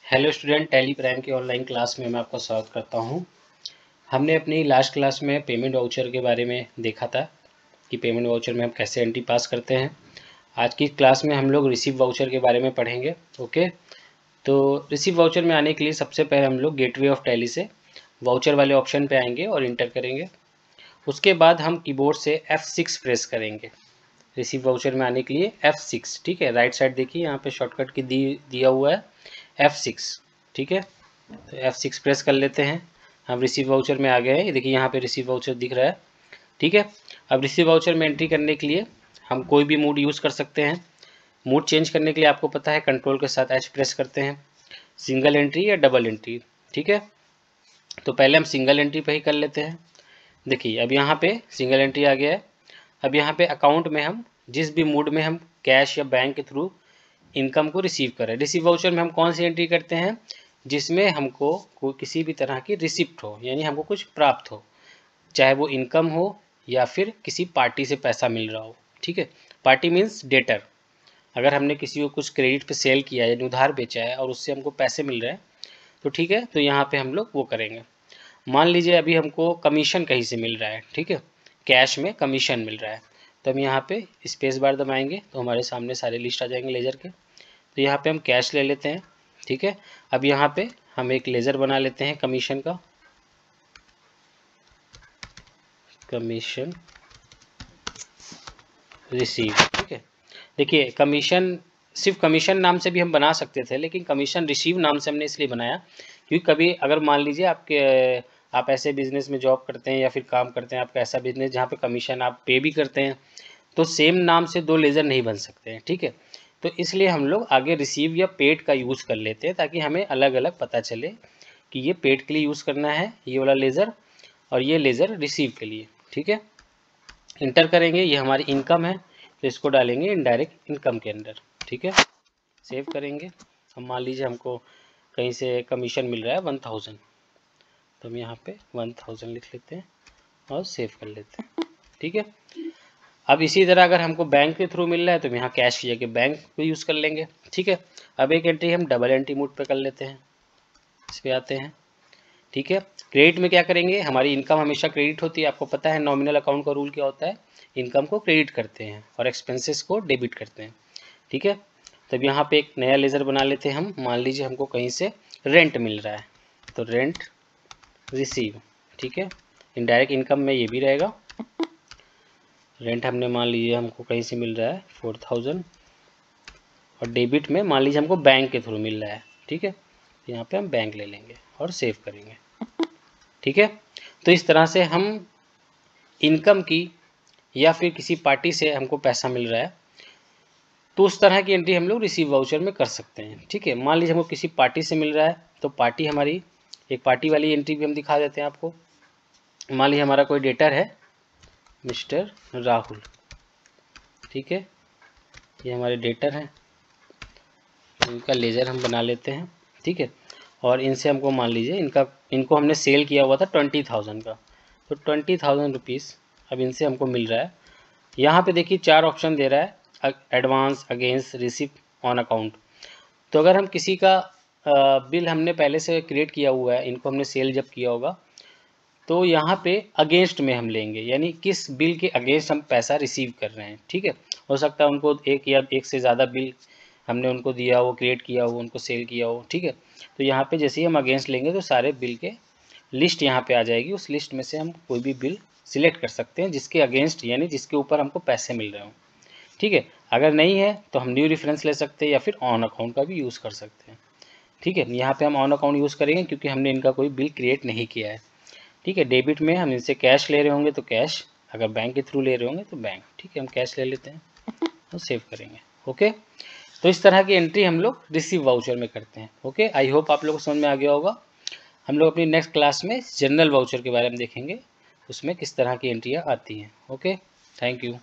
Hello student, tally prime की online class में मैं आपका स्वागत करता हूं। हमने अपनी लास्ट क्लास में पेमेंट वाउचर के बारे में देखा था कि पेमेंट वाउचर में हम कैसे एंट्री पास करते हैं। आज की क्लास में हम लोग रिसीव वाउचर के बारे में पढ़ेंगे। ओके, तो रिसीव वाउचर में आने के लिए सबसे पहले हम लोग गेटवे ऑफ टैली से वाउचर वाले ऑप्शन पे आएंगे और इंटर करेंगे। उसके बाद हम कीबोर्ड से F6 प्रेस करेंगे रिसीव वाउचर में आने के लिए F6। ठीक है, राइट साइड देखिए यहाँ पे शॉर्टकट की दिया हुआ है F6। ठीक है, तो F6 प्रेस कर लेते हैं। हम रिसीव वाउचर में आ गए हैं। ये देखिए यहाँ पे रिसीव वाउचर दिख रहा है। ठीक है, अब रिसीव वाउचर में एंट्री करने के लिए हम कोई भी मूड यूज़ कर सकते हैं। मूड चेंज करने के लिए आपको पता है कंट्रोल के साथ H प्रेस करते हैं, सिंगल एंट्री या डबल एंट्री। ठीक है, तो पहले हम सिंगल एंट्री पे ही कर लेते हैं। देखिए अब यहाँ पे सिंगल एंट्री आ गया है। अब यहाँ पे अकाउंट में हम जिस भी मूड में हम कैश या बैंक के थ्रू इनकम को रिसीव करें। रिसीव वाउचर में हम कौन सी एंट्री करते हैं? जिसमें हमको किसी भी तरह की रिसिप्ट हो, यानी हमको कुछ प्राप्त हो, चाहे वो इनकम हो या फिर किसी पार्टी से पैसा मिल रहा हो। ठीक है, पार्टी मीन्स डेटर। अगर हमने किसी को कुछ क्रेडिट पे सेल किया है यानी उधार बेचा है और उससे हमको पैसे मिल रहे हैं तो ठीक है, तो यहाँ पे हम लोग वो करेंगे। मान लीजिए अभी हमको कमीशन कहीं से मिल रहा है। ठीक है, कैश में कमीशन मिल रहा है, तो हम यहाँ पे स्पेस बार दबाएंगे तो हमारे सामने सारे लिस्ट आ जाएंगे लेज़र के। तो यहाँ पे हम कैश ले लेते हैं। ठीक है, अब यहाँ पे हम एक लेज़र बना लेते हैं कमीशन का, कमीशन रिसीव। ठीक है, देखिए कमीशन सिर्फ कमीशन नाम से भी हम बना सकते थे, लेकिन कमीशन रिसीव नाम से हमने इसलिए बनाया क्योंकि कभी अगर मान लीजिए आप ऐसे बिजनेस में जॉब करते हैं या फिर काम करते हैं, आपका ऐसा बिजनेस जहाँ पे कमीशन आप पे भी करते हैं, तो सेम नाम से दो लेज़र नहीं बन सकते हैं। ठीक है, तो इसलिए हम लोग आगे रिसीव या पेड का यूज़ कर लेते हैं ताकि हमें अलग अलग पता चले कि ये पेड के लिए यूज़ करना है ये वाला लेज़र और ये लेज़र रिसीव के लिए। ठीक है, इंटर करेंगे, ये हमारी इनकम है तो इसको डालेंगे इनडायरेक्ट इनकम के अंदर। ठीक है, सेव करेंगे। अब मान लीजिए हमको कहीं से कमीशन मिल रहा है 1000, तो हम यहाँ पे 1000 लिख लेते हैं और सेव कर लेते हैं। ठीक है, अब इसी तरह अगर हमको बैंक के थ्रू मिल रहा है तो हम यहाँ कैश की जगह बैंक को यूज़ कर लेंगे। ठीक है, अब एक एंट्री हम डबल एंट्री मोड पे कर लेते हैं, इस पर आते हैं। ठीक है, क्रेडिट में क्या करेंगे? हमारी इनकम हमेशा क्रेडिट होती है, आपको पता है नॉमिनल अकाउंट का रूल क्या होता है, इनकम को क्रेडिट करते हैं और एक्सपेंसेस को डेबिट करते हैं। ठीक है, तब यहाँ पे एक नया लेज़र बना लेते हैं हम। मान लीजिए हमको कहीं से रेंट मिल रहा है तो रेंट रिसीव। ठीक है, इनडायरेक्ट इनकम में ये भी रहेगा। रेंट हमने मान लीजिए हमको कहीं से मिल रहा है 4000 और डेबिट में मान लीजिए हमको बैंक के थ्रू मिल रहा है। ठीक है, तो यहाँ पे हम बैंक ले लेंगे और सेव करेंगे। ठीक है, तो इस तरह से हम इनकम की या फिर किसी पार्टी से हमको पैसा मिल रहा है तो उस तरह की एंट्री हम लोग रिसीव वाउचर में कर सकते हैं। ठीक है, मान लीजिए हमको किसी पार्टी से मिल रहा है तो पार्टी हमारी एक पार्टी वाली एंट्री भी हम दिखा देते हैं आपको। मान लीजिए हमारा कोई डेटर है मिस्टर राहुल। ठीक है, ये हमारे डेटर हैं, इनका लेज़र हम बना लेते हैं। ठीक है, और इनसे हमको मान लीजिए इनको हमने सेल किया हुआ था 20,000 का, तो 20,000 रुपीज़ अब इनसे हमको मिल रहा है। यहाँ पे देखिए 4 ऑप्शन दे रहा है, advance, against, receipt, on account. तो अगर हम किसी का बिल हमने पहले से क्रिएट किया हुआ है, इनको हमने सेल जब किया होगा तो यहाँ पे अगेंस्ट में हम लेंगे, यानी किस बिल के अगेंस्ट हम पैसा रिसीव कर रहे हैं। ठीक है, हो सकता है उनको एक या एक से ज़्यादा बिल हमने उनको दिया हो, क्रिएट किया हो, उनको सेल किया हो। ठीक है, तो यहाँ पे जैसे ही हम अगेंस्ट लेंगे तो सारे बिल के लिस्ट यहाँ पे आ जाएगी। उस लिस्ट में से हम कोई भी बिल सिलेक्ट कर सकते हैं जिसके अगेंस्ट यानी जिसके ऊपर हमको पैसे मिल रहे हों। ठीक है, अगर नहीं है तो हम न्यू रेफरेंस ले सकते हैं या फिर ऑन अकाउंट का भी यूज़ कर सकते हैं। ठीक है, यहाँ पे हम ऑन अकाउंट यूज़ करेंगे क्योंकि हमने इनका कोई बिल क्रिएट नहीं किया है। ठीक है, डेबिट में हम इनसे कैश ले रहे होंगे तो कैश, अगर बैंक के थ्रू ले रहे होंगे तो बैंक। ठीक है, हम कैश ले लेते हैं और सेव करेंगे। ओके, तो इस तरह की एंट्री हम लोग रिसीव वाउचर में करते हैं। ओके, आई होप आप लोगों को समझ में आ गया होगा। हम लोग अपनी नेक्स्ट क्लास में जनरल वाउचर के बारे में देखेंगे, उसमें किस तरह की एंट्रियाँ आती हैं। Okay, thank you.